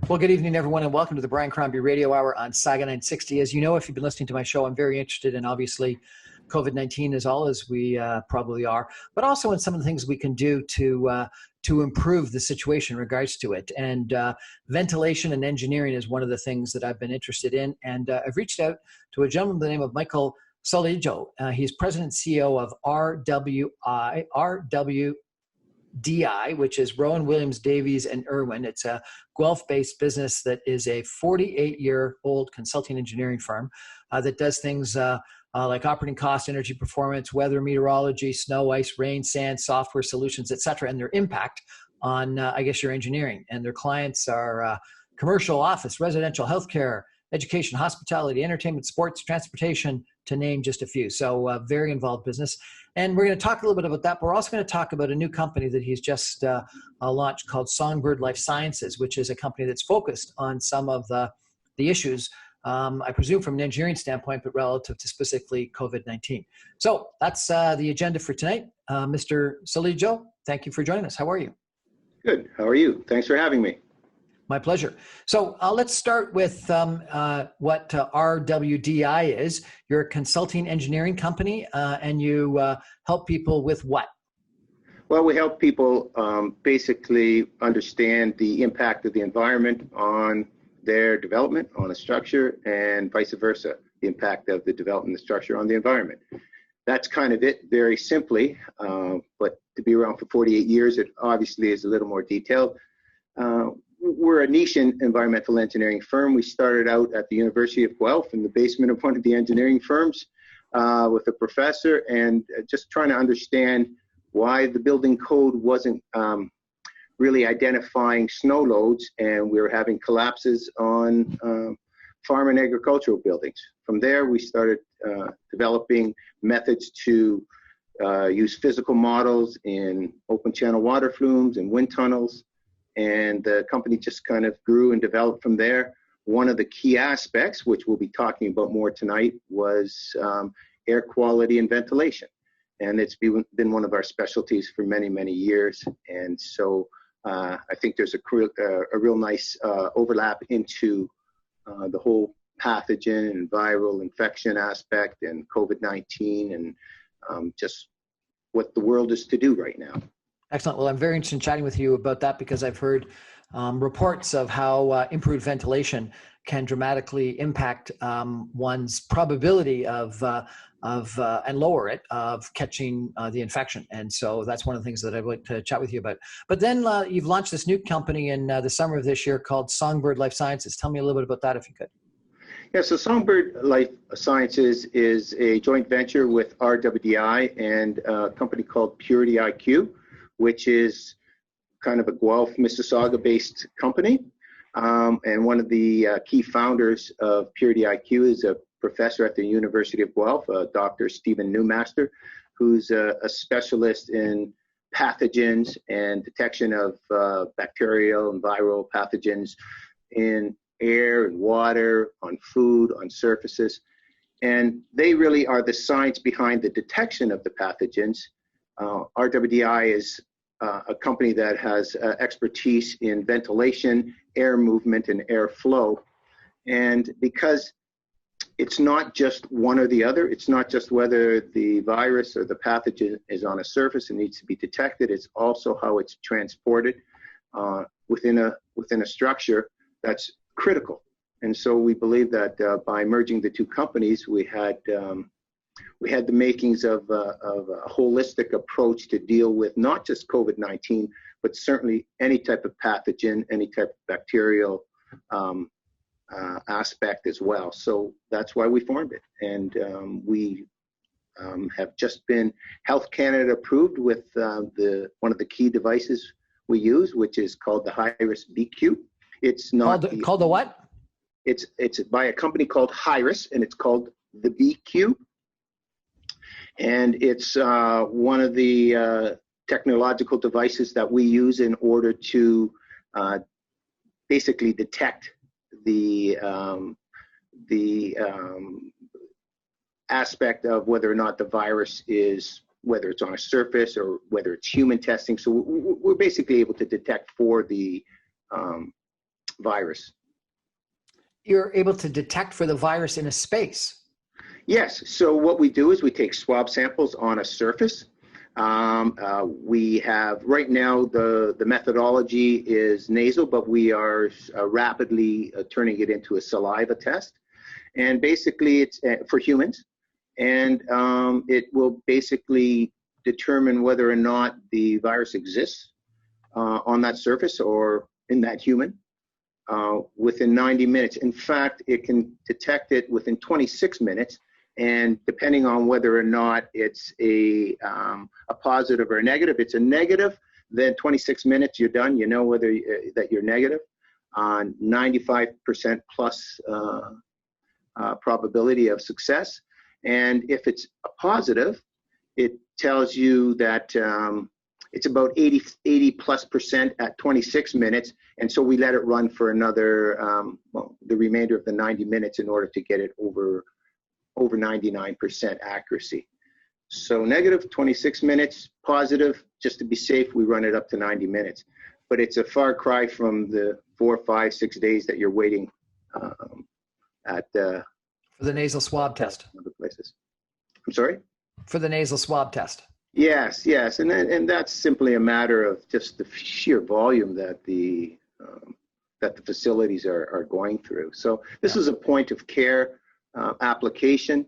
Well, good evening, everyone, and welcome to the Brian Crombie Radio Hour on Saga 960. As you know, if you've been listening to my show, I'm very interested in, obviously, COVID-19 as all as we probably are, but also in some of the things we can do to improve the situation in regards to it. And ventilation and engineering is one of the things that I've been interested in. And I've reached out to a gentleman by the name of Michael Soligo. He's president and CEO of RWDI, which is Rowan, Williams, Davies, and Irwin. It's a Guelph-based business that is a 48-year-old consulting engineering firm that does things like operating cost, energy performance, weather, meteorology, snow, ice, rain, sand, software solutions, et cetera, and their impact on, your engineering. And their clients are commercial, office, residential, healthcare, education, hospitality, entertainment, sports, transportation, to name just a few. So very involved business. And we're going to talk a little bit about that. But we're also going to talk about a new company that he's just launched called Songbird Life Sciences, which is a company that's focused on some of the issues, I presume from an engineering standpoint, but relative to specifically COVID-19. So that's the agenda for tonight. Mr. Soligo, thank you for joining us. How are you? Good. How are you? Thanks for having me. My pleasure. So let's start with what RWDI is. You're a consulting engineering company, and you help people with what? Well, we help people basically understand the impact of the environment on their development, on a structure, and vice versa, the impact of the development of the structure on the environment. That's kind of it, very simply, but to be around for 48 years, it obviously is a little more detailed. We're a niche environmental engineering firm. We started out at the University of Guelph in the basement of one of the engineering firms with a professor, and just trying to understand why the building code wasn't really identifying snow loads, and we were having collapses on farm and agricultural buildings. From there, we started developing methods to use physical models in open channel water flumes and wind tunnels. And the company just kind of grew and developed from there. One of the key aspects, which we'll be talking about more tonight, was air quality and ventilation. And it's been one of our specialties for many, many years. And so I think there's a real nice overlap into the whole pathogen and viral infection aspect and COVID-19 and just what the world is to do right now. Excellent. Well, I'm very interested in chatting with you about that because I've heard reports of how improved ventilation can dramatically impact one's probability of and lower it of catching the infection. And so that's one of the things that I'd like to chat with you about. But then you've launched this new company in the summer of this year called Songbird Life Sciences. Tell me a little bit about that if you could. Yeah, so Songbird Life Sciences is a joint venture with RWDI and a company called Purity IQ, which is kind of a Guelph, Mississauga-based company. And one of the key founders of Purity IQ is a professor at the University of Guelph, Dr. Stephen Newmaster, who's a specialist in pathogens and detection of bacterial and viral pathogens in air and water, on food, on surfaces. And they really are the science behind the detection of the pathogens. RWDI is a company that has expertise in ventilation, air movement, and air flow. And because it's not just one or the other, it's not just whether the virus or the pathogen is on a surface and needs to be detected, it's also how it's transported within a structure that's critical. And so we believe that by merging the two companies, we had the makings of a holistic approach to deal with not just COVID-19, but certainly any type of pathogen, any type of bacterial aspect as well. So that's why we formed it. And we have just been Health Canada approved with one of the key devices we use, which is called the Hyris BQ. It's not called the what? It's by a company called Hyris, and it's called the BQ. And it's one of the technological devices that we use in order to basically detect the aspect of whether or not the virus is, whether it's on a surface or whether it's human testing. So we're basically able to detect for the virus. You're able to detect for the virus in a space. Yes. So what we do is we take swab samples on a surface. We have right now the methodology is nasal, but we are rapidly turning it into a saliva test. And basically it's for humans. And it will basically determine whether or not the virus exists on that surface or in that human within 90 minutes. In fact, it can detect it within 26 minutes. And depending on whether or not it's a positive or a negative, it's a negative, then 26 minutes, you're done. You know whether that you're negative. 95% plus probability of success. And if it's a positive, it tells you that it's about 80 plus percent at 26 minutes. And so we let it run for another, the remainder of the 90 minutes in order to get it over 99% accuracy. So negative, 26 minutes, positive, just to be safe, we run it up to 90 minutes. But it's a far cry from the 4, 5, 6 days that you're waiting for the nasal swab test. Other places. I'm sorry? For the nasal swab test. Yes. And that's simply a matter of just the sheer volume that the facilities are going through. So this is a point of care application.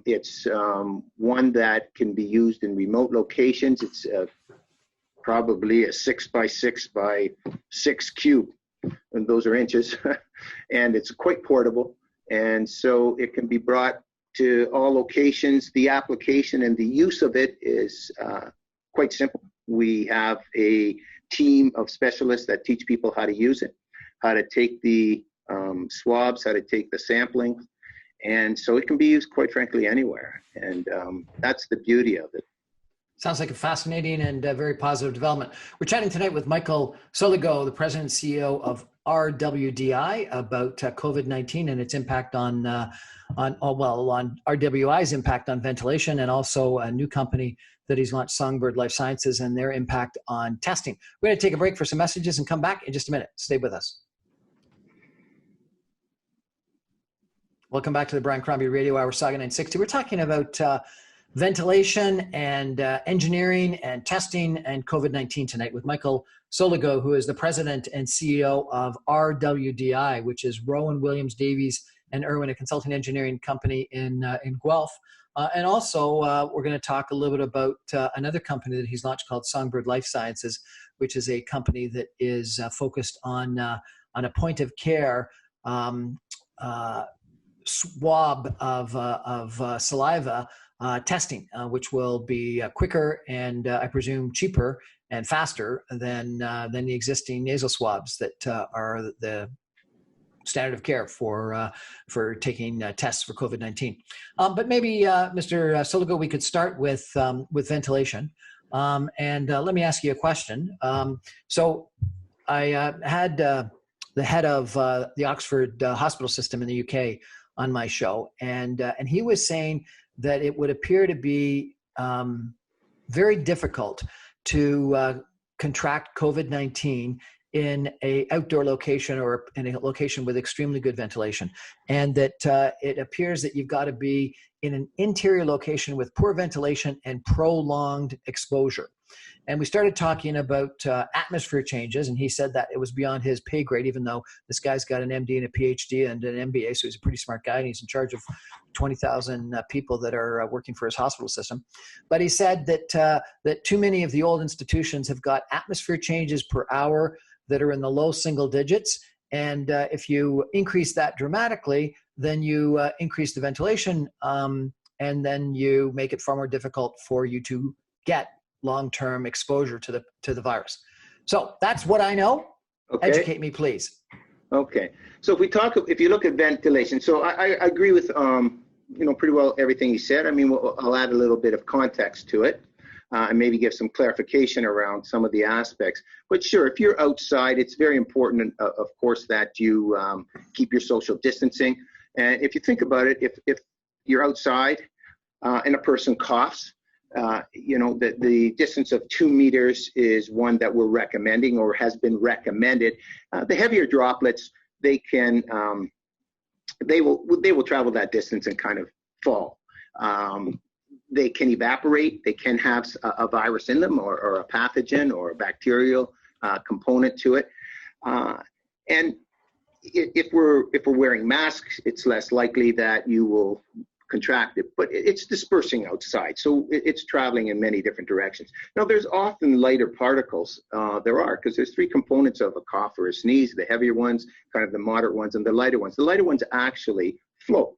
It's one that can be used in remote locations. It's probably a 6 by 6 by 6 cube, and those are inches, and it's quite portable. And so it can be brought to all locations. The application and the use of it is quite simple. We have a team of specialists that teach people how to use it, how to take the swabs, how to take the sampling. And so it can be used, quite frankly, anywhere. And that's the beauty of it. Sounds like a fascinating and very positive development. We're chatting tonight with Michael Soligo, the president and CEO of RWDI, about COVID-19 and its impact on RWI's impact on ventilation, and also a new company that he's launched, Songbird Life Sciences, and their impact on testing. We're going to take a break for some messages and come back in just a minute. Stay with us. Welcome back to the Brian Crombie Radio Hour, Saga 960. We're talking about ventilation and engineering and testing and COVID-19 tonight with Michael Soligo, who is the president and CEO of RWDI, which is Rowan Williams Davies and Irwin, a consulting engineering company in Guelph. And also, we're going to talk a little bit about another company that he's launched called Songbird Life Sciences, which is a company that is focused on a point of care swab of saliva testing, which will be quicker and I presume cheaper and faster than the existing nasal swabs that are the standard of care for taking tests for COVID-19. But maybe, Mr. Soligo, we could start with ventilation. And let me ask you a question. So I had the head of the Oxford hospital system in the UK on my show, and he was saying that it would appear to be very difficult to contract COVID-19 in a outdoor location or in a location with extremely good ventilation, and that it appears that you've got to be in an interior location with poor ventilation and prolonged exposure. And we started talking about atmosphere changes, and he said that it was beyond his pay grade, even though this guy's got an MD and a PhD and an MBA, so he's a pretty smart guy, and he's in charge of 20,000 people that are working for his hospital system. But he said that too many of the old institutions have got atmosphere changes per hour that are in the low single digits, and if you increase that dramatically, then you increase the ventilation, and then you make it far more difficult for you to get long-term exposure to the virus. So that's what I know. Okay. Educate me, please. Okay. So if you look at ventilation, so I agree with pretty well everything you said. I mean, I'll add a little bit of context to it, and maybe give some clarification around some of the aspects. But sure, if you're outside, it's very important, of course, that you keep your social distancing. And if you think about it, if you're outside and a person coughs, the distance of 2 meters is one that we're recommending or has been recommended. The heavier droplets, they will travel that distance and kind of fall. They can evaporate. They can have a virus in them, or a pathogen, or a bacterial component to it. And if we're wearing masks, it's less likely that you will contract it, but it's dispersing outside, so it's traveling in many different directions. Now, there's often lighter particles. Because there's three components of a cough or a sneeze: the heavier ones, kind of the moderate ones, and the lighter ones. The lighter ones actually float,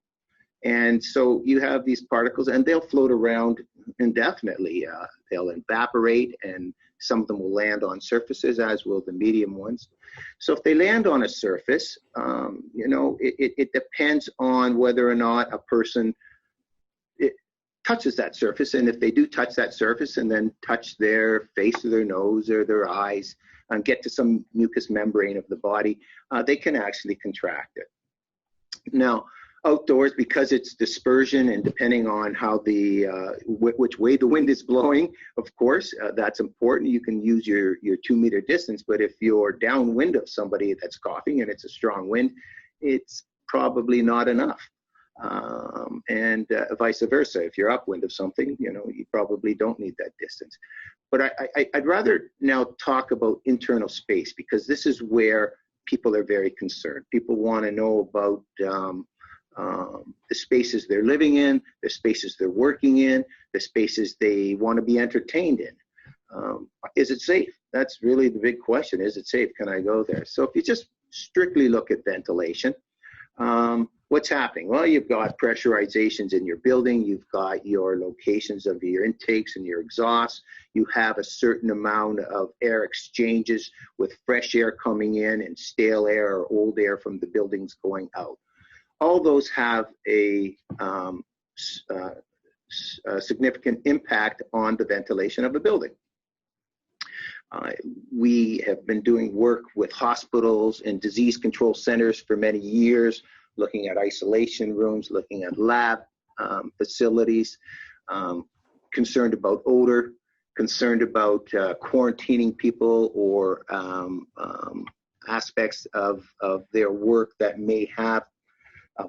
and so you have these particles, and they'll float around indefinitely. They'll evaporate, and some of them will land on surfaces, as will the medium ones. So if they land on a surface, it depends on whether or not a person touches that surface. And if they do touch that surface and then touch their face or their nose or their eyes and get to some mucous membrane of the body, they can actually contract it. Now, outdoors, because it's dispersion, and depending on how which way the wind is blowing, of course, that's important. You can use your 2 meter distance, but if you're downwind of somebody that's coughing and it's a strong wind, it's probably not enough. And vice versa. If you're upwind of something, you probably don't need that distance. But I'd rather now talk about internal space, because this is where people are very concerned. People want to know about the spaces they're living in, the spaces they're working in, the spaces they want to be entertained in. Is it safe? That's really the big question. Is it safe? Can I go there? So if you just strictly look at ventilation, what's happening? Well, you've got pressurizations in your building. You've got your locations of your intakes and your exhausts. You have a certain amount of air exchanges with fresh air coming in and stale air or old air from the buildings going out. All those have a significant impact on the ventilation of a building. We have been doing work with hospitals and disease control centers for many years, looking at isolation rooms, looking at lab facilities, concerned about odor, concerned about quarantining people, or aspects of their work that may have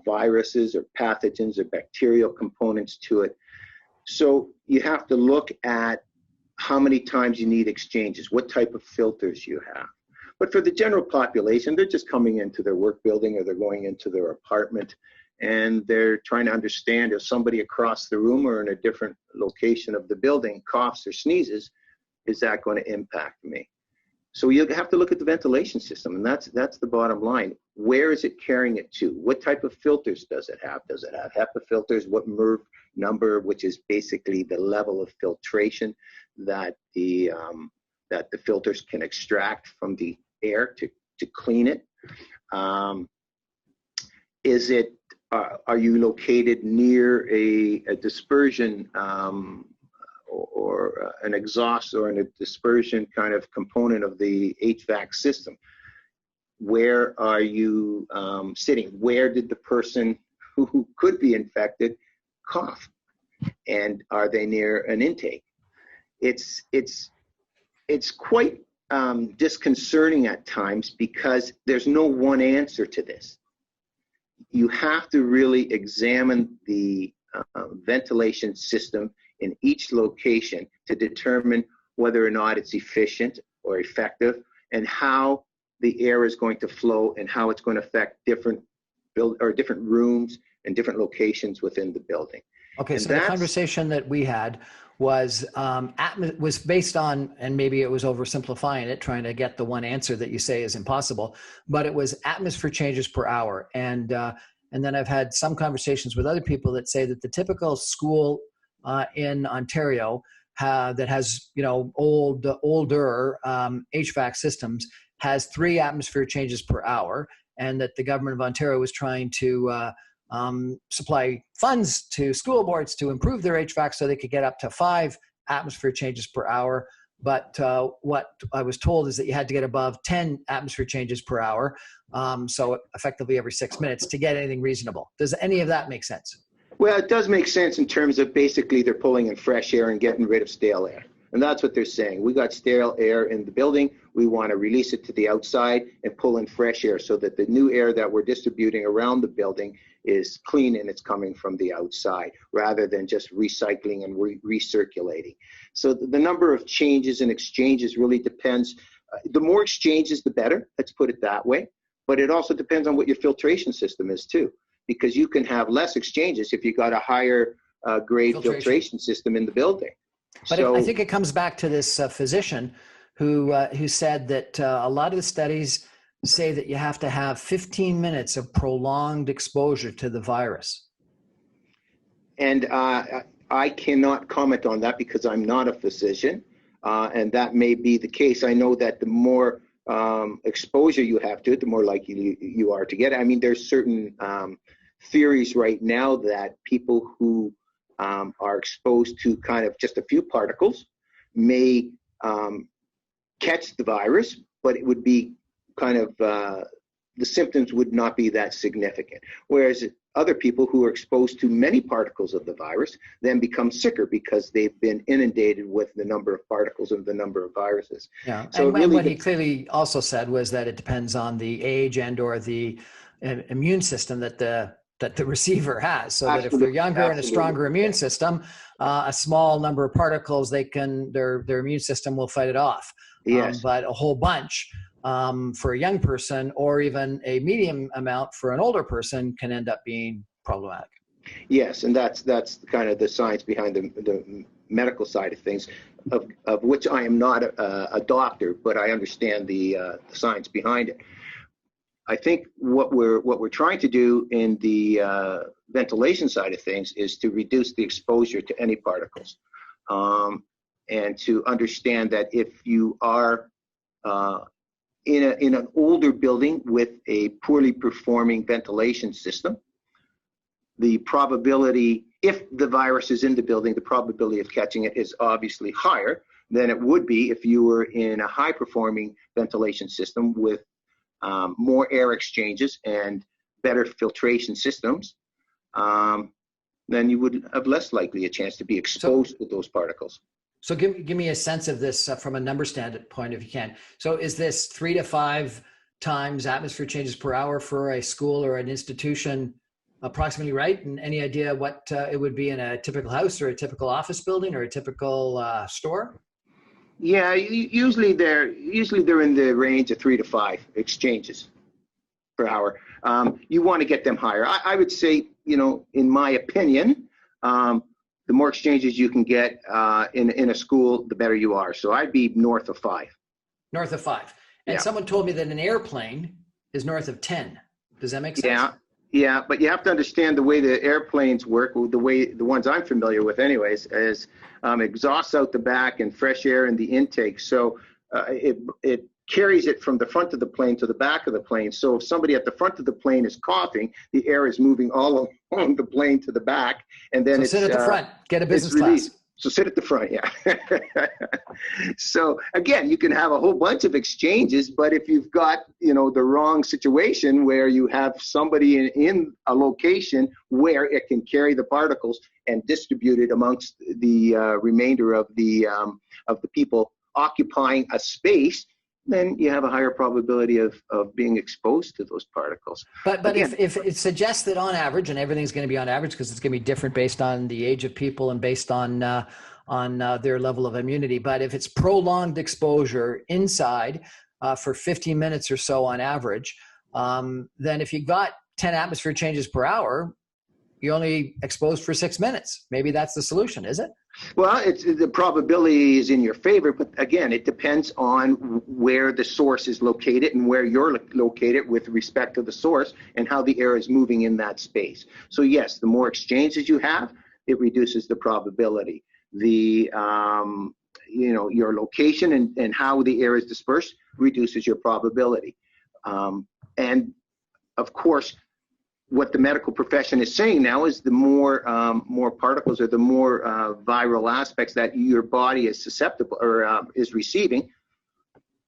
viruses or pathogens or bacterial components to it. So you have to look at how many times you need exchanges, what type of filters you have. But for the general population, they're just coming into their work building, or they're going into their apartment, and they're trying to understand if somebody across the room or in a different location of the building coughs or sneezes, is that going to impact me? So you have to look at the ventilation system, and that's the bottom line. Where is it carrying it to? What type of filters does it have? Does it have HEPA filters? What MERV number, which is basically the level of filtration that the filters can extract from the air to clean it? Are you located near a dispersion or an exhaust or a dispersion kind of component of the HVAC system? Where are you sitting? Where did the person who could be infected cough? And are they near an intake? It's quite disconcerting at times, because there's no one answer to this. You have to really examine the ventilation system in each location to determine whether or not it's efficient or effective, and how the air is going to flow, and how it's going to affect different rooms and different locations within the building. Okay, so the conversation that we had was based on, and maybe it was oversimplifying it, trying to get the one answer that you say is impossible, but it was atmosphere changes per hour. And then I've had some conversations with other people that say that the typical school in Ontario that has older HVAC systems has 3 atmosphere changes per hour, and that the government of Ontario was trying to supply funds to school boards to improve their HVAC so they could get up to 5 atmosphere changes per hour. But what I was told is that you had to get above 10 atmosphere changes per hour, so effectively every 6 minutes, to get anything reasonable. Does any of that make sense? Well, it does make sense in terms of basically they're pulling in fresh air and getting rid of stale air. And that's what they're saying. We got stale air in the building. We want to release it to the outside and pull in fresh air so that the new air that we're distributing around the building is clean and it's coming from the outside rather than just recycling and recirculating. So the number of changes and exchanges really depends. The more exchanges, the better. Let's put it that way. But it also depends on what your filtration system is too, because you can have less exchanges if you got a higher grade filtration system in the building. But I think it comes back to this physician who said that a lot of the studies say that you have to have 15 minutes of prolonged exposure to the virus. And I cannot comment on that because I'm not a physician, and that may be the case. I know that the more exposure you have to it, the more likely you are to get it. I mean, there's certain theories right now that people who are exposed to kind of just a few particles may catch the virus, but it would be kind of the symptoms would not be that significant. Whereas other people who are exposed to many particles of the virus then become sicker because they've been inundated with the number of particles and the number of viruses. Yeah, so and really what he clearly also said was that it depends on the age and or the immune system that the receiver has. So that if they're younger and a stronger immune system, a small number of particles, their immune system will fight it off. Yes. But a whole bunch for a young person or even a medium amount for an older person can end up being problematic. Yes, and that's kind of the science behind the medical side of things, of which I am not a doctor, but I understand the science behind it. I think what we're trying to do in the ventilation side of things is to reduce the exposure to any particles, and to understand that if you are in an older building with a poorly performing ventilation system, the probability, if the virus is in the building, the probability of catching it is obviously higher than it would be if you were in a high performing ventilation system with more air exchanges and better filtration systems. Then you would have less likely a chance to be exposed to those particles. So give me a sense of this from a number standpoint, if you can. So is this 3 to 5 times atmosphere changes per hour for a school or an institution approximately right? And any idea what it would be in a typical house or a typical office building or a typical store? Yeah, usually they're in the range of 3 to 5 exchanges per hour. You want to get them higher. I would say, in my opinion, the more exchanges you can get in a school, the better you are. So I'd be north of 5. North of 5. And someone told me that an airplane is north of 10. Does that make sense? Yeah, but you have to understand the way the airplanes work, the ones I'm familiar with anyways, is exhausts out the back and fresh air in the intake. So it carries it from the front of the plane to the back of the plane. So if somebody at the front of the plane is coughing, the air is moving all along the plane to the back. And then sit at the front, get a business class. So sit at the front, yeah. So again, you can have a whole bunch of exchanges, but if you've got, the wrong situation where you have somebody in a location where it can carry the particles and distribute it amongst the remainder of the people occupying a space, then you have a higher probability of being exposed to those particles. But again, if it suggests that on average, and everything's going to be on average because it's going to be different based on the age of people and based on their level of immunity. But if it's prolonged exposure inside for 15 minutes or so on average, then if you got 10 atmosphere changes per hour, you're only exposed for 6 minutes. Maybe that's the solution, is it? Well, the probability is in your favor, but again, it depends on where the source is located and where you're located with respect to the source and how the air is moving in that space. So yes, the more exchanges you have, it reduces the probability. The your location and how the air is dispersed reduces your probability. And of course, what the medical profession is saying now is the more particles or the more viral aspects that your body is susceptible or is receiving,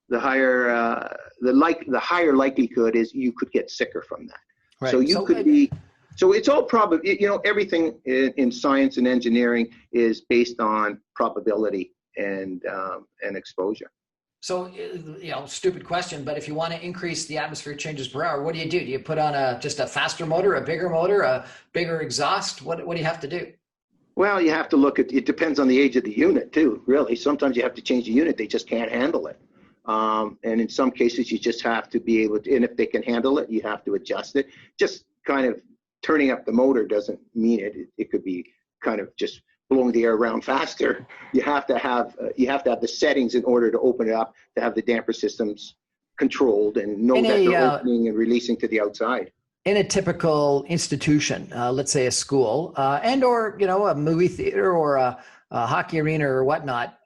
the higher the higher likelihood is you could get sicker from that. Right. So you could be So it's all everything in science and engineering is based on probability and exposure. So, stupid question, but if you want to increase the atmospheric changes per hour, what do? Do you put on just a faster motor, a bigger motor, a bigger exhaust? What do you have to do? Well, you have to look at, it depends on the age of the unit too, really. Sometimes you have to change the unit, they just can't handle it. And in some cases, you just have to be able to, and if they can handle it, you have to adjust it. Just kind of turning up the motor doesn't mean it. It could be kind of just blowing the air around faster. You have to have the settings in order to open it up, to have the damper systems controlled and know that they're opening and releasing to the outside. In a typical institution, let's say a school, and or a movie theater or a hockey arena or whatnot,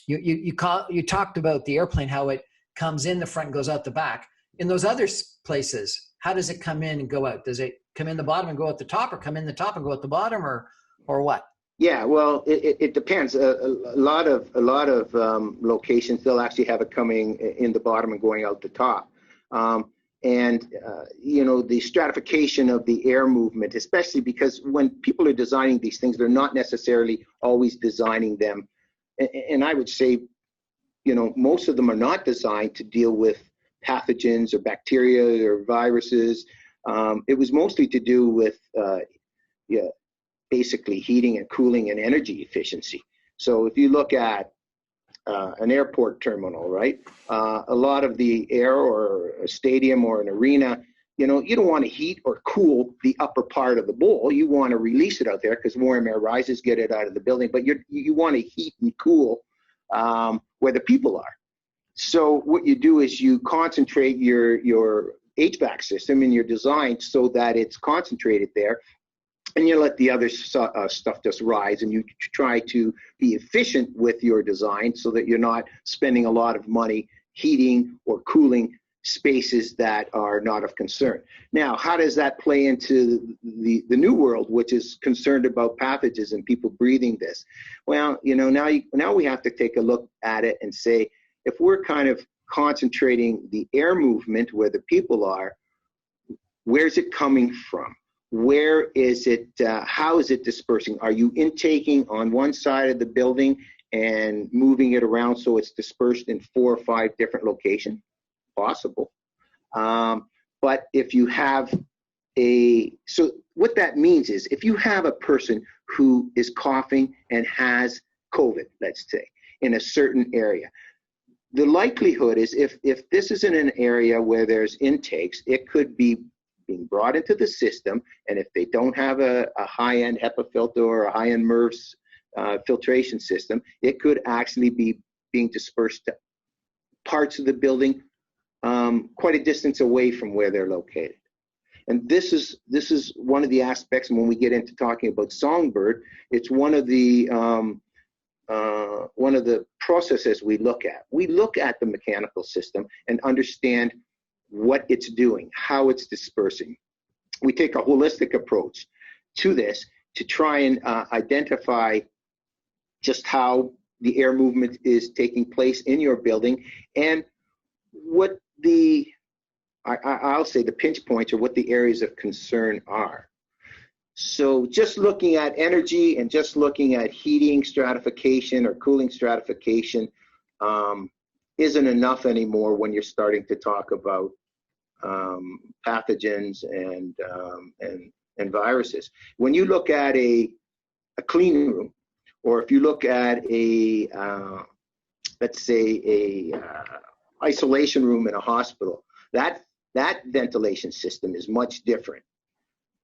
you talked about the airplane, how it comes in the front and goes out the back. In those other places, how does it come in and go out? Does it come in the bottom and go out the top, or come in the top and go out the bottom, or what? Yeah, well, it depends. A lot of locations, they'll actually have it coming in the bottom and going out the top. The stratification of the air movement, especially because when people are designing these things, they're not necessarily always designing them. And I would say, most of them are not designed to deal with pathogens or bacteria or viruses. It was mostly to do with, basically heating and cooling and energy efficiency. So if you look at an airport terminal, right? A lot of the air, or a stadium or an arena, you don't want to heat or cool the upper part of the bowl. You want to release it out there because warm air rises, get it out of the building. But you want to heat and cool where the people are. So what you do is you concentrate your HVAC system in your design so that it's concentrated there. And you let the other stuff just rise, and you try to be efficient with your design so that you're not spending a lot of money heating or cooling spaces that are not of concern. Now, how does that play into the new world, which is concerned about pathogens and people breathing this? Well, now we have to take a look at it and say, if we're kind of concentrating the air movement where the people are, where's it coming from? Where is it, how is it dispersing? Are you intaking on one side of the building and moving it around so it's dispersed in 4 or 5 different locations? Possible. But if you have so what that means is, if you have a person who is coughing and has COVID, let's say, in a certain area, the likelihood is if this is in an area where there's intakes, it could be being brought into the system, and if they don't have a high-end Hepa filter or a high-end MERS filtration system, it could actually be being dispersed to parts of the building quite a distance away from where they're located. And this is one of the aspects, and when we get into talking about Songbird, it's one of the processes we look at. We look at the mechanical system and understand what it's doing, how it's dispersing. We take a holistic approach to this to try and identify just how the air movement is taking place in your building, and what I'll say the pinch points, or what the areas of concern are. So just looking at energy and just looking at heating stratification or cooling stratification isn't enough anymore when you're starting to talk about pathogens and viruses. When you look at a clean room, or if you look at a let's say a isolation room in a hospital, that ventilation system is much different.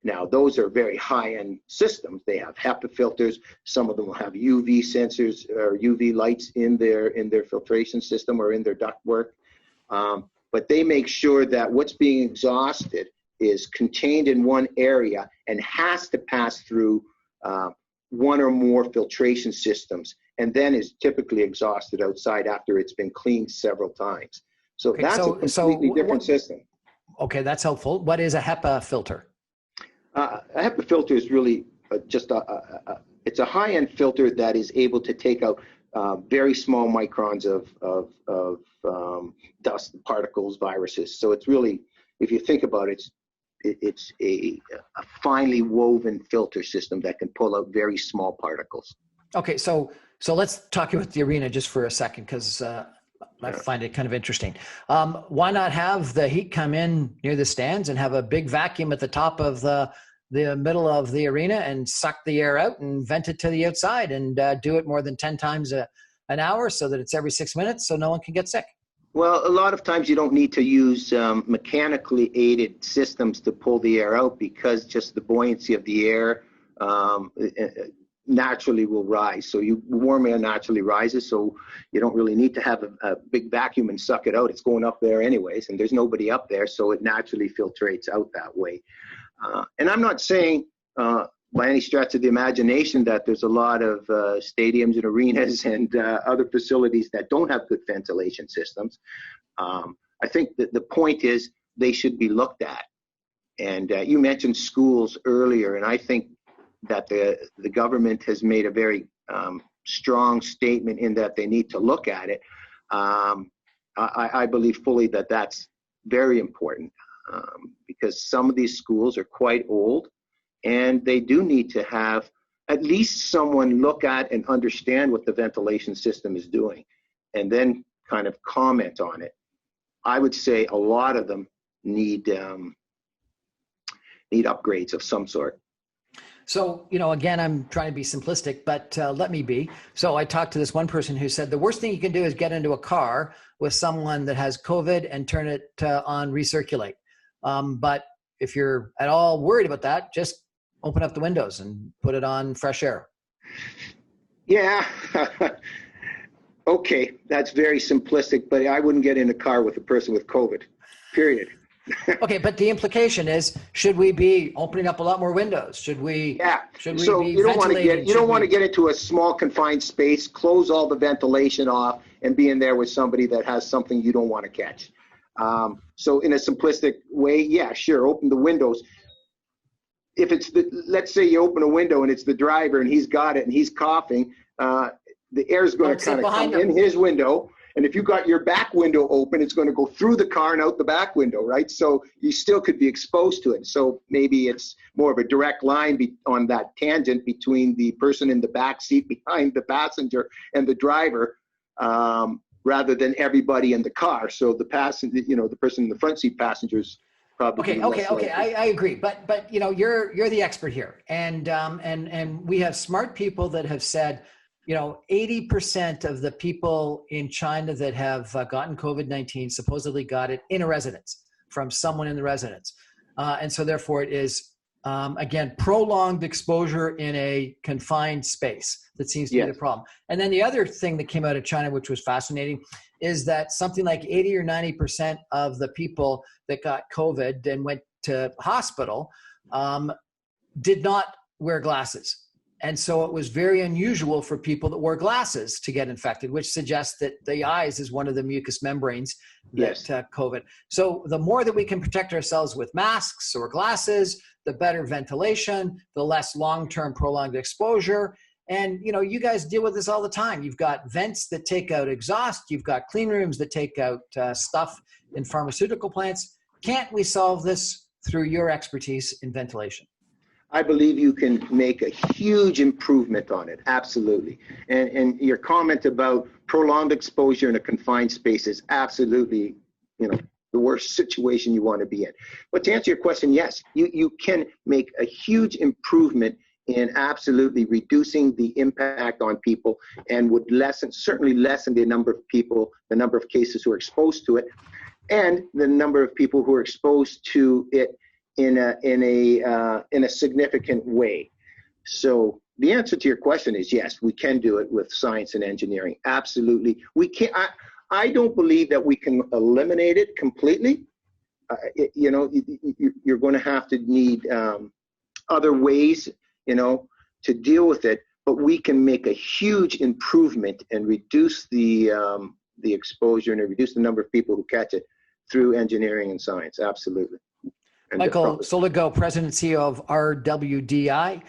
Now, those are very high-end systems. They have HEPA filters. Some of them will have UV sensors or UV lights in their filtration system or in their ductwork. But they make sure that what's being exhausted is contained in one area and has to pass through one or more filtration systems, and then is typically exhausted outside after it's been cleaned several times. So okay, that's a completely different system. Okay, that's helpful. What is a HEPA filter? A HEPA filter is really it's a high-end filter that is able to take out very small microns of dust, particles, viruses. So it's really, if you think about it, it's a finely woven filter system that can pull out very small particles. Okay, so let's talk about the arena just for a second, because I find it kind of interesting. Why not have the heat come in near the stands and have a big vacuum at the top of the middle of the arena and suck the air out and vent it to the outside, and do it more than 10 times an hour, so that it's every 6 minutes, so no one can get sick? Well, a lot of times you don't need to use mechanically aided systems to pull the air out, because just the buoyancy of the air naturally will rise. So warm air naturally rises, so you don't really need to have a big vacuum and suck it out. It's going up there anyways, and there's nobody up there, so it naturally filtrates out that way. And I'm not saying by any stretch of the imagination that there's a lot of stadiums and arenas and other facilities that don't have good ventilation systems. I think that the point is they should be looked at. And you mentioned schools earlier, and I think that the government has made a very strong statement in that they need to look at it. I believe fully that that's very important, because some of these schools are quite old, and they do need to have at least someone look at and understand what the ventilation system is doing, and then kind of comment on it. I would say a lot of them need upgrades of some sort. So, again, I'm trying to be simplistic, but let me be. So I talked to this one person who said the worst thing you can do is get into a car with someone that has COVID and turn it on recirculate. But if you're at all worried about that, just open up the windows and put it on fresh air. Yeah. Okay, that's very simplistic, but I wouldn't get in a car with a person with COVID, period. Okay, but the implication is, should we be opening up a lot more windows? Should we? Yeah. Should we so be you don't want to get into a small confined space, close all the ventilation off, and be in there with somebody that has something you don't want to catch. So in a simplistic way, yeah, sure, open the windows. If it's let's say you open a window and it's the driver and he's got it and he's coughing, the air's going to kind of come in his window. And if you got your back window open, it's going to go through the car and out the back window, right? So you still could be exposed to it. So maybe it's more of a direct line on that tangent between the person in the back seat behind the passenger and the driver, rather than everybody in the car. So the passenger, the person in the front seat passengers probably. Okay. I agree. But you're the expert here, and we have smart people that have said, 80% of the people in China that have gotten COVID-19 supposedly got it in a residence from someone in the residence. And so therefore it is, again, prolonged exposure in a confined space that seems to be the problem. And then the other thing that came out of China, which was fascinating, is that something like 80 or 90% of the people that got COVID and went to hospital did not wear glasses. And so it was very unusual for people that wore glasses to get infected, which suggests that the eyes is one of the mucous membranes that COVID. So the more that we can protect ourselves with masks or glasses, the better ventilation, the less long-term prolonged exposure. And, you guys deal with this all the time. You've got vents that take out exhaust. You've got clean rooms that take out stuff in pharmaceutical plants. Can't we solve this through your expertise in ventilation? I believe you can make a huge improvement on it. Absolutely. And your comment about prolonged exposure in a confined space is absolutely, the worst situation you want to be in. But to answer your question, yes, you can make a huge improvement in absolutely reducing the impact on people, and would certainly lessen the number of cases who are exposed to it, and the number of people who are exposed to it in a significant way. So the answer to your question is yes, we can do it with science and engineering. Absolutely. We can. I don't believe that we can eliminate it completely. You're going to have to need other ways, to deal with it, but we can make a huge improvement and reduce the exposure and reduce the number of people who catch it through engineering and science. Absolutely. Michael Soligo, President and CEO of RWDI.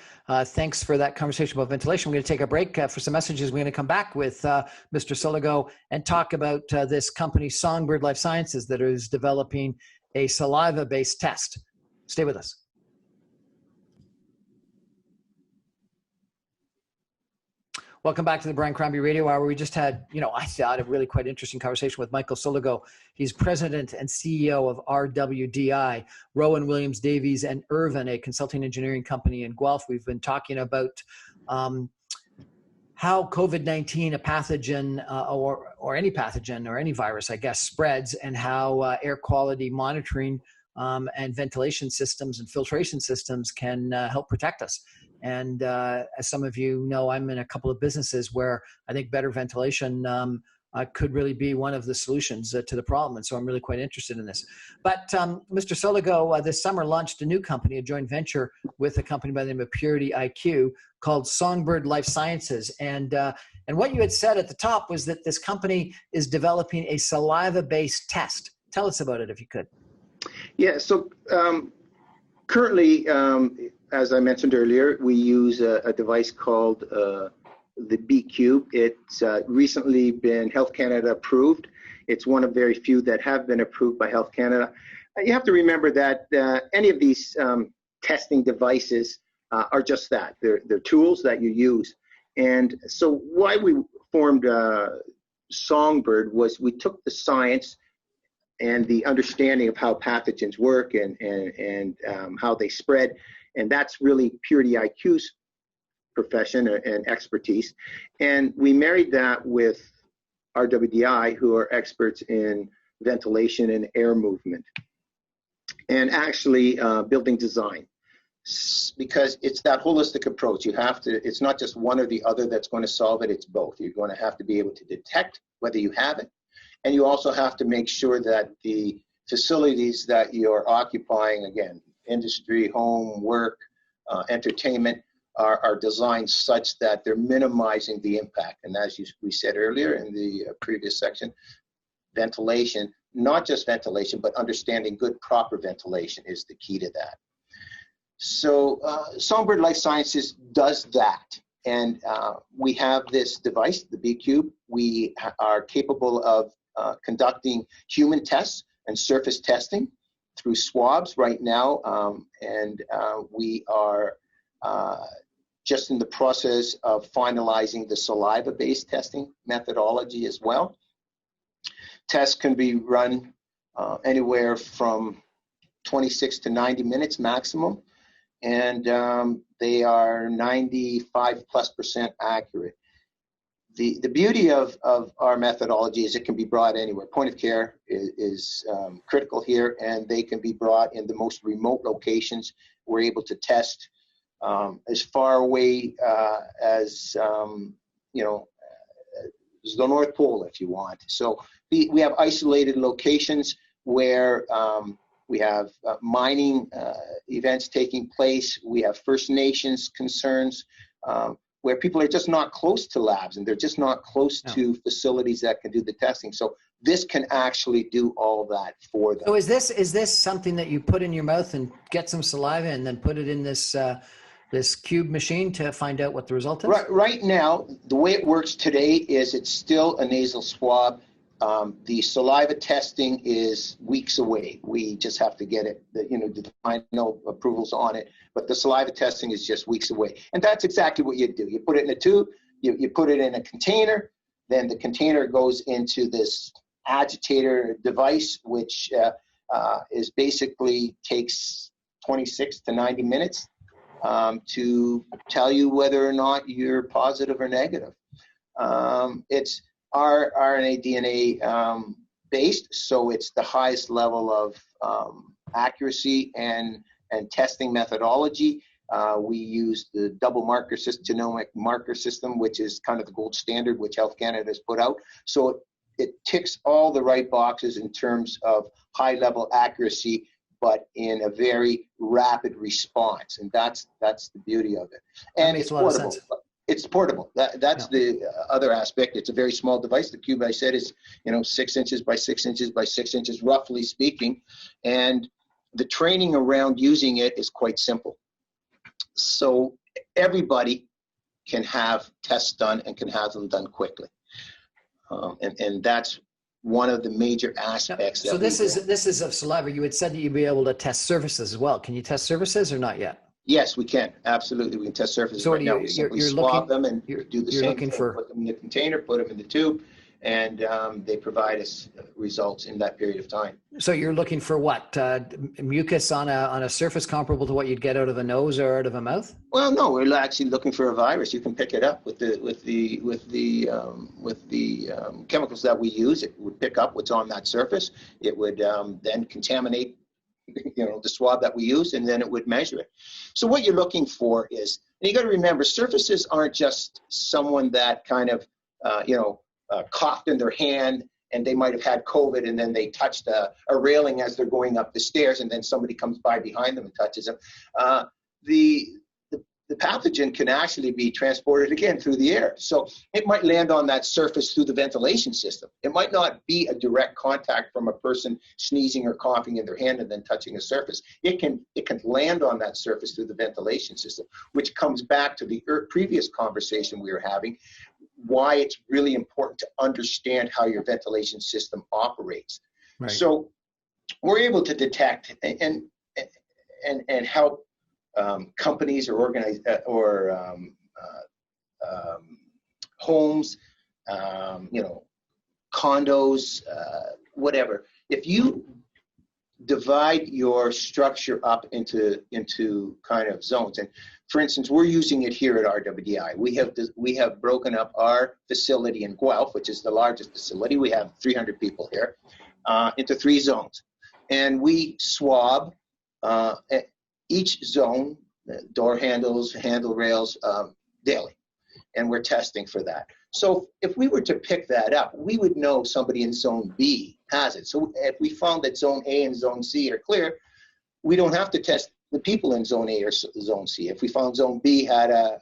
Thanks for that conversation about ventilation. We're going to take a break for some messages. We're going to come back with Mr. Soligo and talk about this company, Songbird Life Sciences, that is developing a saliva-based test Stay with us. Welcome back to the Brian Crombie Radio Hour. We just had, I thought a really quite interesting conversation with Michael Soligo. He's president and CEO of RWDI, Rowan Williams Davies and Irvin, a consulting engineering company in Guelph. We've been talking about how COVID-19, a pathogen or any pathogen or any virus, I guess, spreads, and how air quality monitoring and ventilation systems and filtration systems can help protect us. And as some of you know, I'm in a couple of businesses where I think better ventilation could really be one of the solutions to the problem. And so I'm really quite interested in this. But Mr. Soligo this summer launched a new company, a joint venture with a company by the name of Purity IQ called Songbird Life Sciences. And what you had said at the top was that this company is developing a saliva-based test. Tell us about it if you could. Yeah, so currently, as I mentioned earlier, we use a device called the B-Cube. It's recently been Health Canada approved. It's one of very few that have been approved by Health Canada. You have to remember that any of these testing devices are just that. They're tools that you use. And so why we formed Songbird was we took the science and the understanding of how pathogens work and how they spread. And that's really Purity IQ's profession and expertise. And we married that with RWDI, who are experts in ventilation and air movement, and actually building design. Because it's that holistic approach. You have to, it's not just one or the other that's going to solve it, it's both. You're going to have to be able to detect whether you have it, and you also have to make sure that the facilities that you're occupying, again, industry, home, work, entertainment, are designed such that they're minimizing the impact. And as we said earlier in the previous section, ventilation, not just ventilation, but understanding good, proper ventilation is the key to that. So Songbird Life Sciences does that. And we have this device, the B-Cube. We are capable of conducting human tests and surface testing through swabs right now, and we are just in the process of finalizing the saliva-based testing methodology as well. Tests can be run anywhere from 26 to 90 minutes maximum, and they are 95+% accurate. The beauty of our methodology is it can be brought anywhere. Point of care is critical here, and they can be brought in the most remote locations. We're able to test as far away as the North Pole, if you want. So we have isolated locations where we have mining events taking place. We have First Nations concerns, where people are just not close to labs and they're just not close to facilities that can do the testing. So this can actually do all that for them. So is this something that you put in your mouth and get some saliva and then put it in this this cube machine to find out what the result is? Right now, the way it works today is it's still a nasal swab. The saliva testing is weeks away. We just have to get it, the final approvals on it. But the saliva testing is just weeks away. And that's exactly what you do. You put it in a tube, you put it in a container, then the container goes into this agitator device, which is basically takes 26 to 90 minutes to tell you whether or not you're positive or negative. It's RNA DNA based, so it's the highest level of accuracy and testing methodology. We use the double marker system, genomic marker system, which is kind of the gold standard, which Health Canada has put out. So it ticks all the right boxes in terms of high level accuracy, but in a very rapid response, and that's the beauty of it. And it's portable. It's portable. That's the other aspect. It's a very small device. The cube, I said, is 6 inches by 6 inches by 6 inches, roughly speaking, and the training around using it is quite simple. So everybody can have tests done and can have them done quickly, and that's one of the major aspects. So this is of saliva. You had said that you'd be able to test surfaces as well. Can you test surfaces or not yet? Yes, we can. Absolutely. We can test surfaces. So right now. We simply swab them and do the same thing. Put them in the container, put them in the tube, and they provide us results in that period of time. So you're looking for what? Mucus on a surface comparable to what you'd get out of a nose or out of a mouth? Well, no, we're actually looking for a virus. You can pick it up with the chemicals that we use. It would pick up what's on that surface. It would then contaminate, the swab that we use, and then it would measure it. So what you're looking for is, and you got to remember, surfaces aren't just someone that kind of, coughed in their hand and they might have had COVID and then they touched a railing as they're going up the stairs and then somebody comes by behind them and touches them. The pathogen can actually be transported again through the air. So it might land on that surface through the ventilation system. It might not be a direct contact from a person sneezing or coughing in their hand and then touching a surface. It can land on that surface through the ventilation system, which comes back to the previous conversation we were having, why it's really important to understand how your ventilation system operates. Right. So we're able to detect and help companies or homes, condos, whatever. If you divide your structure up into kind of zones, and for instance, we're using it here at RWDI. We have broken up our facility in Guelph, which is the largest facility. We have 300 people here, into 3 zones, and we swab each zone, door handles, handle rails, daily, and we're testing for that. So if we were to pick that up, we would know somebody in zone B has it. So if we found that zone A and zone C are clear, we don't have to test the people in zone A or zone C. If we found zone B had a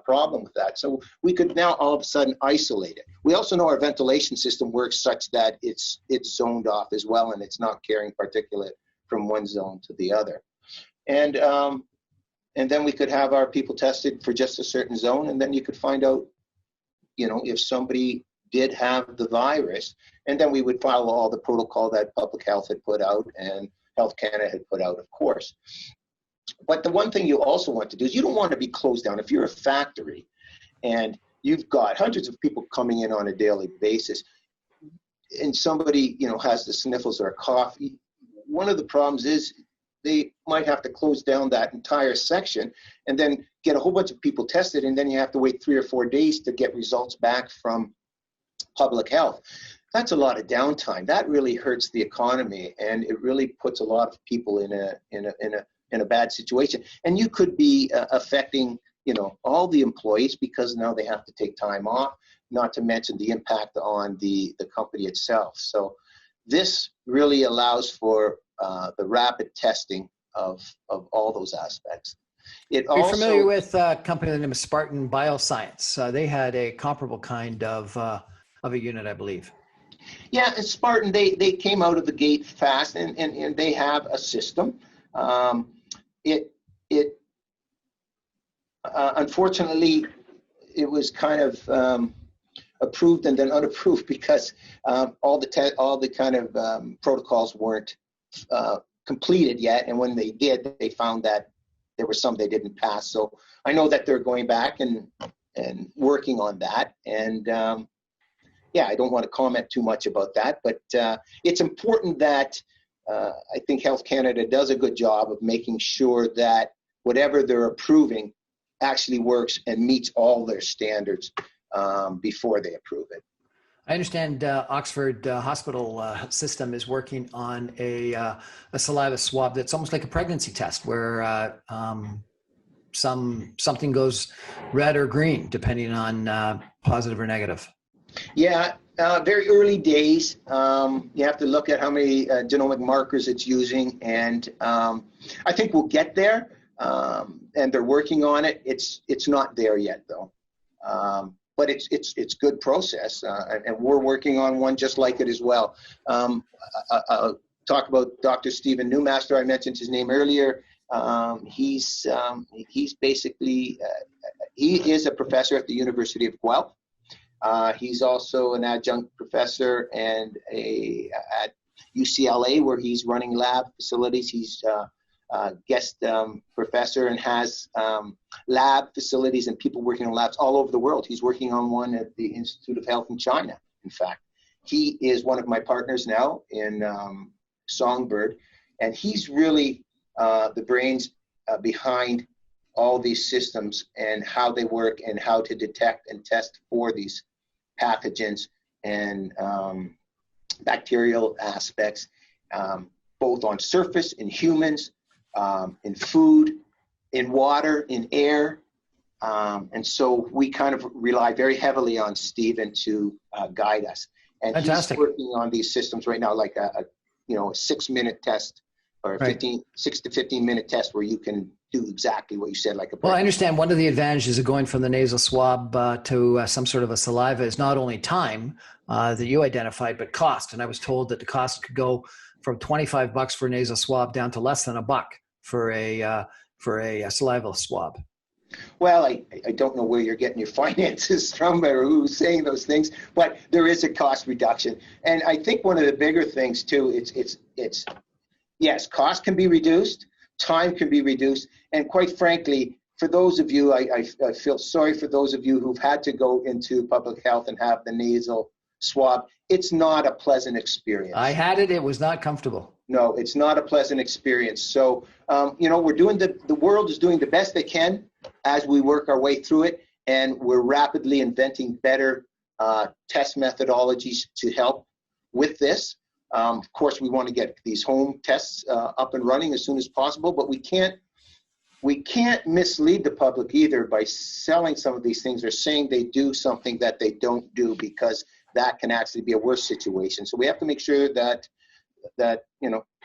problem with that, so we could now all of a sudden isolate it. We also know our ventilation system works such that it's zoned off as well, and it's not carrying particulate from one zone to the other. And then we could have our people tested for just a certain zone, and then you could find out, if somebody did have the virus, and then we would follow all the protocol that Public Health had put out and Health Canada had put out, of course. But the one thing you also want to do is you don't want to be closed down. If you're a factory and you've got hundreds of people coming in on a daily basis, and somebody, has the sniffles or a cough, one of the problems is they might have to close down that entire section and then get a whole bunch of people tested, and then you have to wait 3 or 4 days to get results back from Public Health. That's a lot of downtime. That really hurts the economy, and it really puts a lot of people in a bad situation. And you could be affecting, all the employees, because now they have to take time off, not to mention the impact on the company itself. So this really allows for the rapid testing of all those aspects. Are you familiar with a company named Spartan Bioscience? They had a comparable kind of a unit, I believe. Yeah, and Spartan, they came out of the gate fast, and they have a system. Unfortunately, it was kind of approved and then unapproved because all the kind of protocols weren't completed yet, and when they did, they found that there were some they didn't pass. So I know that they're going back and working on that, and I don't want to comment too much about that, but it's important that I think Health Canada does a good job of making sure that whatever they're approving actually works and meets all their standards before they approve it. I understand Oxford Hospital system is working on a saliva swab that's almost like a pregnancy test, where something goes red or green depending on positive or negative. Yeah, very early days. You have to look at how many genomic markers it's using, and I think we'll get there. And they're working on it. It's not there yet, though. But it's good process, and we're working on one just like it as well. I'll talk about Dr. Stephen Newmaster. I mentioned his name earlier. He's basically he is a professor at the University of Guelph. He's also an adjunct professor and at UCLA, where he's running lab facilities. He's guest professor and has lab facilities and people working on labs all over the world. He's working on one at the Institute of Health in China, in fact. He is one of my partners now in Songbird, and he's really the brains behind all these systems and how they work and how to detect and test for these pathogens and bacterial aspects, both on surface, in humans, in food, in water, in air. And so we kind of rely very heavily on Stephen to guide us. And Fantastic. He's working on these systems right now, like a 6-minute test or a 6 to 15 minute test where you can do exactly what you said. Well, I understand one of the advantages of going from the nasal swab to some sort of a saliva is not only time that you identified, but cost. And I was told that the cost could go from $25 for a nasal swab down to less than $1 for a saliva swab. Well, I don't know where you're getting your finances from or who's saying those things, but there is a cost reduction. And I think one of the bigger things too, it's yes, cost can be reduced, time can be reduced. And quite frankly, for those of you, I feel sorry for those of you who've had to go into public health and have the nasal swab. It's not a pleasant experience. I had it. It was not comfortable. No, it's not a pleasant experience. So, we're doing the world is doing the best they can as we work our way through it. And we're rapidly inventing better test methodologies to help with this. Of course, we want to get these home tests up and running as soon as possible, but we can't mislead the public either by selling some of these things or saying they do something that they don't do, because that can actually be a worse situation. So we have to make sure that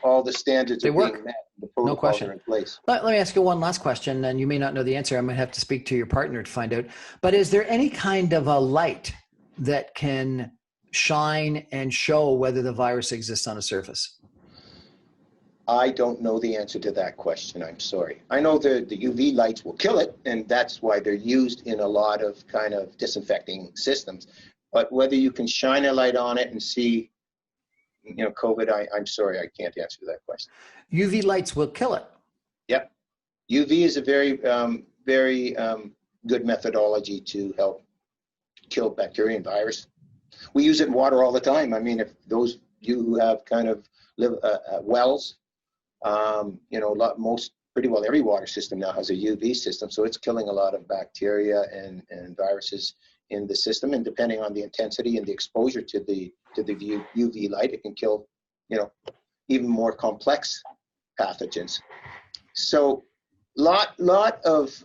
all the standards are being met, the protocols are in place. Let me ask you one last question, and you may not know the answer. I might have to speak to your partner to find out. But is there any kind of a light that can shine and show whether the virus exists on a surface? I don't know the answer to that question. I'm sorry. I know the UV lights will kill it, and that's why they're used in a lot of kind of disinfecting systems. But whether you can shine a light on it and see, COVID, I'm sorry, I can't answer that question. UV lights will kill it. Yep. UV is a very, very good methodology to help kill bacteria and virus. We use it in water all the time. I mean, if those you who have kind of live wells, pretty well every water system now has a UV system, so it's killing a lot of bacteria and viruses in the system. And depending on the intensity and the exposure to the UV light, it can kill, even more complex pathogens. So, lot of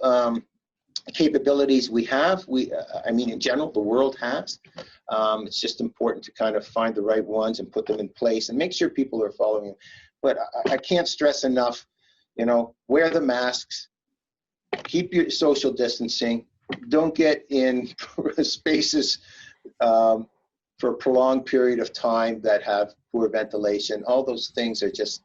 capabilities we have. In general, the world has. It's just important to kind of find the right ones and put them in place and make sure people are following them. But I can't stress enough, wear the masks, keep your social distancing, don't get in spaces for a prolonged period of time that have poor ventilation. All those things are just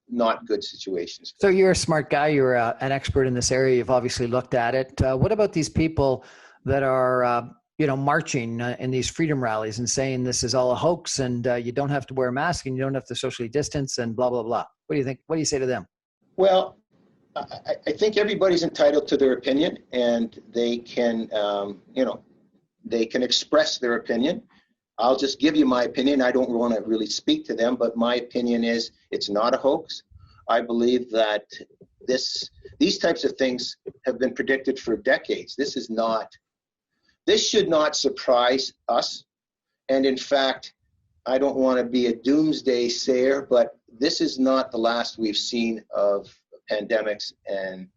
not good situations. So you're a smart guy. You're an expert in this area. You've obviously looked at it. What about these people that are, marching in these freedom rallies and saying this is all a hoax and you don't have to wear a mask and you don't have to socially distance and blah, blah, blah? What do you think? What do you say to them? Well, I think everybody's entitled to their opinion, and they can, they can express their opinion. I'll just give you my opinion. I don't want to really speak to them, but my opinion is it's not a hoax. I believe that these types of things have been predicted for decades. This should not surprise us. And in fact, I don't want to be a doomsday sayer, but this is not the last we've seen of pandemics and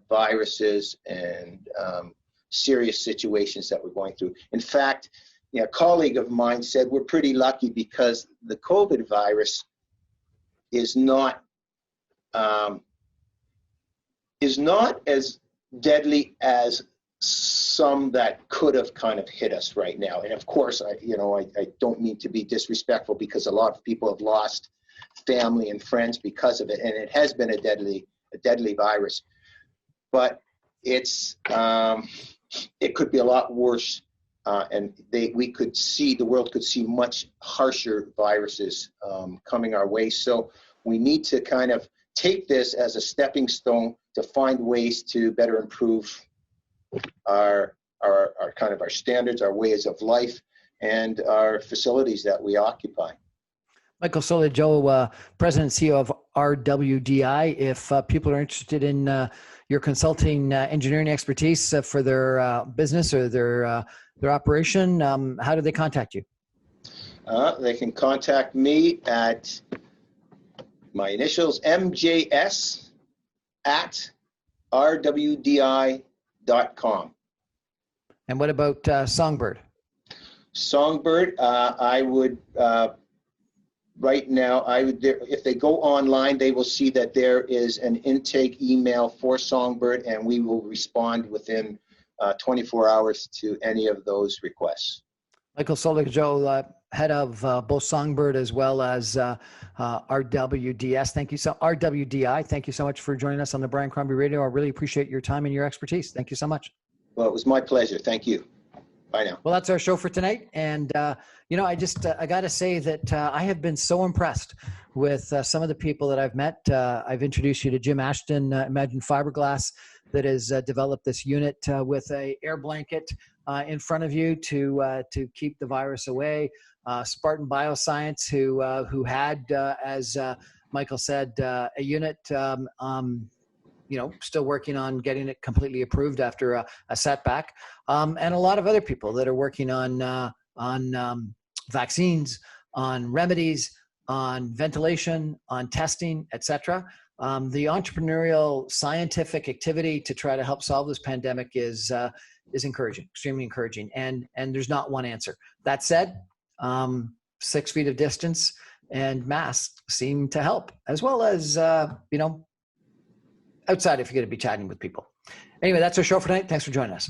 viruses and serious situations that we're going through. In fact, a colleague of mine said we're pretty lucky because the COVID virus is not as deadly as some that could have kind of hit us right now. And of course, I don't mean to be disrespectful, because a lot of people have lost family and friends because of it, and it has been a deadly virus. But it could be a lot worse and the world could see much harsher viruses coming our way. So we need to kind of take this as a stepping stone to find ways to better improve our kind of our standards, our ways of life, and our facilities that we occupy. Michael Soligo, President and CEO of RWDI. If people are interested in your consulting engineering expertise for their business or their operation, how do they contact you? They can contact me at my initials, MJS, at RWDI.com. And what about Songbird? Songbird, I would, right now, if they go online, they will see that there is an intake email for Songbird, and we will respond within 24 hours to any of those requests. Michael Soligo, head of both Songbird as well as RWDS. RWDI. Thank you so much for joining us on the Brian Crombie Radio. I really appreciate your time and your expertise. Thank you so much. Well, it was my pleasure. Thank you. Bye now. Well, that's our show for tonight. And, I got to say that I have been so impressed with some of the people that I've met. I've introduced you to Jim Ashton, Imagine Fiberglass, that has developed this unit with a air blanket in front of you to keep the virus away. Spartan Bioscience, who had, as Michael said, a unit, still working on getting it completely approved after a setback, and a lot of other people that are working on vaccines, on remedies, on ventilation, on testing, etc. The entrepreneurial scientific activity to try to help solve this pandemic is encouraging, extremely encouraging, and there's not one answer. That said, 6 feet of distance and masks seem to help, as well as outside if you're going to be chatting with people. Anyway, that's our show for tonight. Thanks for joining us.